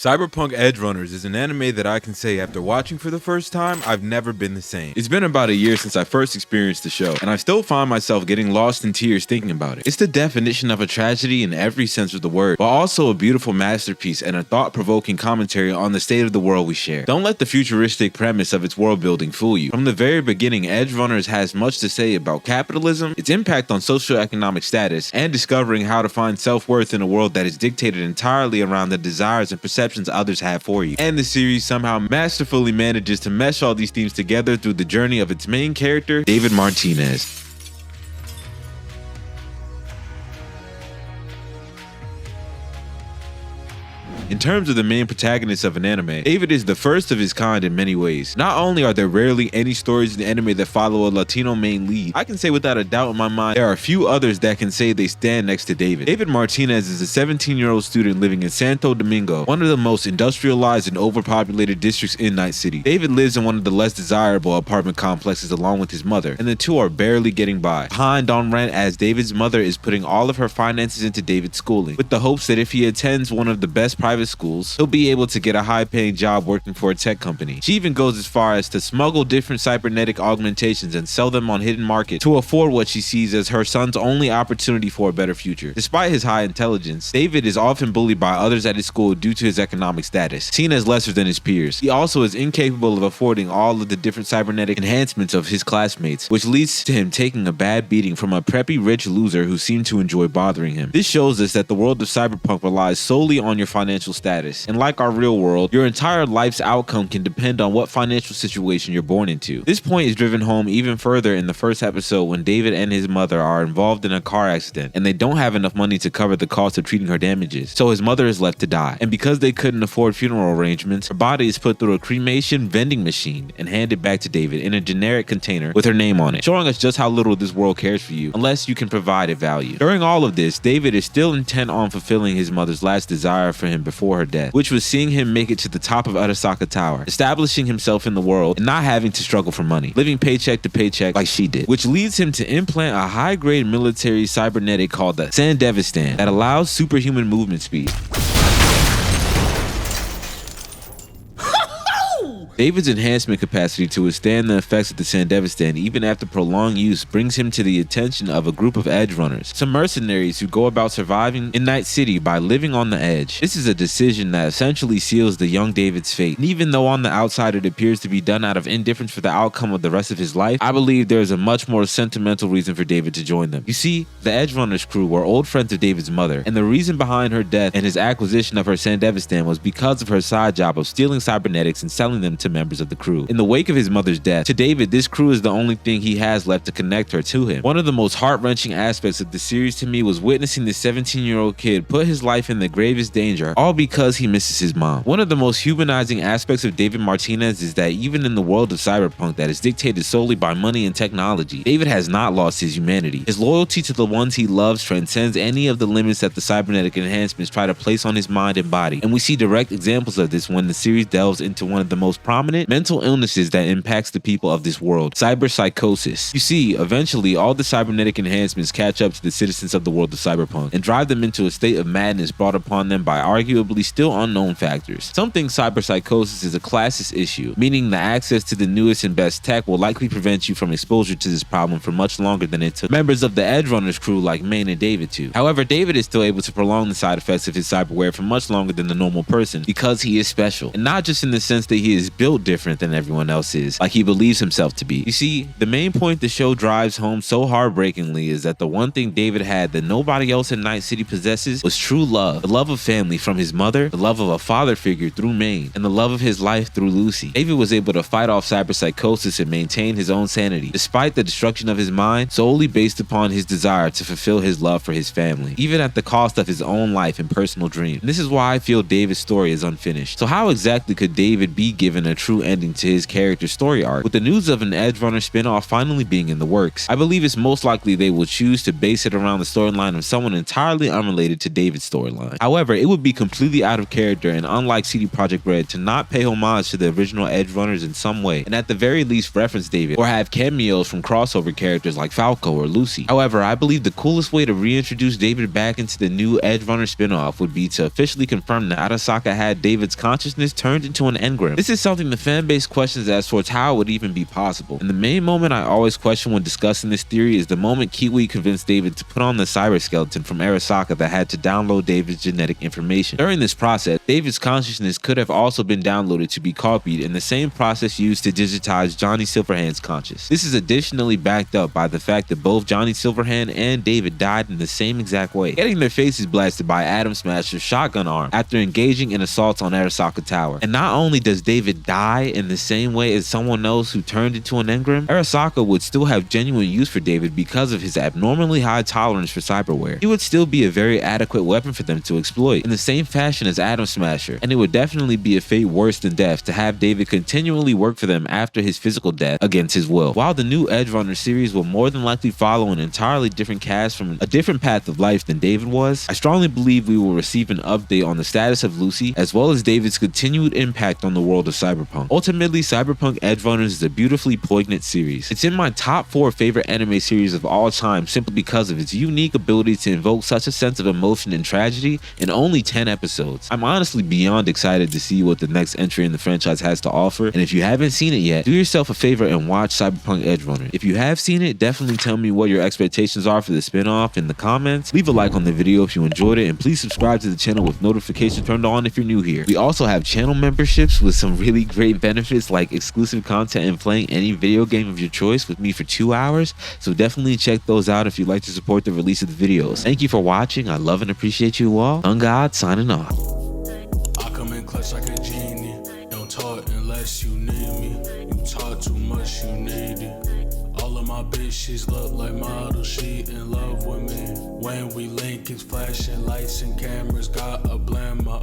Cyberpunk Edgerunners is an anime that I can say after watching for the first time, I've never been the same. It's been about a year since I first experienced the show, and I still find myself getting lost in tears thinking about it. It's the definition of a tragedy in every sense of the word, but also a beautiful masterpiece and a thought-provoking commentary on the state of the world we share. Don't let the futuristic premise of its world building fool you. From the very beginning, Edgerunners has much to say about capitalism, its impact on socioeconomic status, and discovering how to find self-worth in a world that is dictated entirely around the desires and perceptions others have for you. And the series somehow masterfully manages to mesh all these themes together through the journey of its main character, David Martinez. In terms of the main protagonist of an anime, David is the first of his kind in many ways. Not only are there rarely any stories in anime that follow a Latino main lead, I can say without a doubt in my mind, there are a few others that can say they stand next to David. David Martinez is a 17-year-old student living in Santo Domingo, one of the most industrialized and overpopulated districts in Night City. David lives in one of the less desirable apartment complexes along with his mother, and the two are barely getting by, behind on rent as David's mother is putting all of her finances into David's schooling, with the hopes that if he attends one of the best private schools, he'll be able to get a high-paying job working for a tech company. She even goes as far as to smuggle different cybernetic augmentations and sell them on hidden markets to afford what she sees as her son's only opportunity for a better future. Despite his high intelligence, David is often bullied by others at his school due to his economic status, seen as lesser than his peers. He also is incapable of affording all of the different cybernetic enhancements of his classmates, which leads to him taking a bad beating from a preppy rich loser who seemed to enjoy bothering him. This shows us that the world of cyberpunk relies solely on your financial status. And like our real world, your entire life's outcome can depend on what financial situation you're born into. This point is driven home even further in the first episode when David and his mother are involved in a car accident and they don't have enough money to cover the cost of treating her damages, so his mother is left to die. And because they couldn't afford funeral arrangements, her body is put through a cremation vending machine and handed back to David in a generic container with her name on it, showing us just how little this world cares for you unless you can provide it value. During all of this, David is still intent on fulfilling his mother's last desire for him before her death, which was seeing him make it to the top of Arasaka Tower, establishing himself in the world and not having to struggle for money, living paycheck to paycheck like she did, which leads him to implant a high-grade military cybernetic called the Sandevistan that allows superhuman movement speed. David's enhancement capacity to withstand the effects of the Sandevistan even after prolonged use brings him to the attention of a group of Edgerunners, some mercenaries who go about surviving in Night City by living on the edge. This is a decision that essentially seals the young David's fate, and even though on the outside it appears to be done out of indifference for the outcome of the rest of his life, I believe there is a much more sentimental reason for David to join them. You see, the Edgerunners crew were old friends of David's mother, and the reason behind her death and his acquisition of her Sandevistan was because of her side job of stealing cybernetics and selling them to members of the crew. In the wake of his mother's death, to David, this crew is the only thing he has left to connect her to him. One of the most heart-wrenching aspects of the series to me was witnessing this 17-year-old kid put his life in the gravest danger, all because he misses his mom. One of the most humanizing aspects of David Martinez is that even in the world of cyberpunk that is dictated solely by money and technology, David has not lost his humanity. His loyalty to the ones he loves transcends any of the limits that the cybernetic enhancements try to place on his mind and body, and we see direct examples of this when the series delves into one of the most prominent mental illnesses that impacts the people of this world, cyberpsychosis. You see, eventually all the cybernetic enhancements catch up to the citizens of the world of cyberpunk and drive them into a state of madness brought upon them by arguably still unknown factors. Some think cyberpsychosis is a classist issue, meaning the access to the newest and best tech will likely prevent you from exposure to this problem for much longer than it took members of the Edgerunners crew like Maine and David to. However, David is still able to prolong the side effects of his cyberware for much longer than the normal person because he is special, and not just in the sense that he is built different than everyone else is, like he believes himself to be. You see, the main point the show drives home so heartbreakingly is that the one thing David had that nobody else in Night City possesses was true love. The love of family from his mother, the love of a father figure through Maine, and the love of his life through Lucy. David was able to fight off cyberpsychosis and maintain his own sanity, despite the destruction of his mind, solely based upon his desire to fulfill his love for his family, even at the cost of his own life and personal dreams. And this is why I feel David's story is unfinished. So how exactly could David be given a true ending to his character's story arc. With the news of an Edgerunner spin-off finally being in the works, I believe it's most likely they will choose to base it around the storyline of someone entirely unrelated to David's storyline. However, it would be completely out of character and unlike CD Projekt Red to not pay homage to the original Edgerunners in some way, and at the very least reference David, or have cameos from crossover characters like Falco or Lucy. However, I believe the coolest way to reintroduce David back into the new Edgerunner spin-off would be to officially confirm that Arasaka had David's consciousness turned into an engram. This is something the fanbase questions as towards how it would even be possible, and the main moment I always question when discussing this theory is the moment Kiwi convinced David to put on the cyberskeleton from Arasaka that had to download David's genetic information. During this process, David's consciousness could have also been downloaded to be copied in the same process used to digitize Johnny Silverhand's conscious. This is additionally backed up by the fact that both Johnny Silverhand and David died in the same exact way, getting their faces blasted by Atom Smasher's shotgun arm after engaging in assaults on Arasaka Tower. And not only does David die in the same way as someone else who turned into an engram, Arasaka would still have genuine use for David because of his abnormally high tolerance for cyberware. He would still be a very adequate weapon for them to exploit, in the same fashion as Atom Smasher, and it would definitely be a fate worse than death to have David continually work for them after his physical death against his will. While the new Edgerunner series will more than likely follow an entirely different cast from a different path of life than David was, I strongly believe we will receive an update on the status of Lucy, as well as David's continued impact on the world of Cyberpunk. Ultimately, Cyberpunk Edgerunners is a beautifully poignant series. It's in my top 4 favorite anime series of all time simply because of its unique ability to invoke such a sense of emotion and tragedy in only 10 episodes. I'm honestly beyond excited to see what the next entry in the franchise has to offer, and if you haven't seen it yet, do yourself a favor and watch Cyberpunk Edgerunners. If you have seen it, definitely tell me what your expectations are for the spin-off in the comments. Leave a like on the video if you enjoyed it, and please subscribe to the channel with notifications turned on if you're new here. We also have channel memberships with some really great benefits like exclusive content and playing any video game of your choice with me for 2 hours, so definitely check those out if you'd like to support the release of the videos. Thank you for watching. I love and appreciate you all. Ungod signing off. I come in clutch like a genie. Don't talk unless you need me. You talk too much, you need it. All of my bitches look like models, she in love with me. When we link, it's flashing lights and cameras, got a blend. My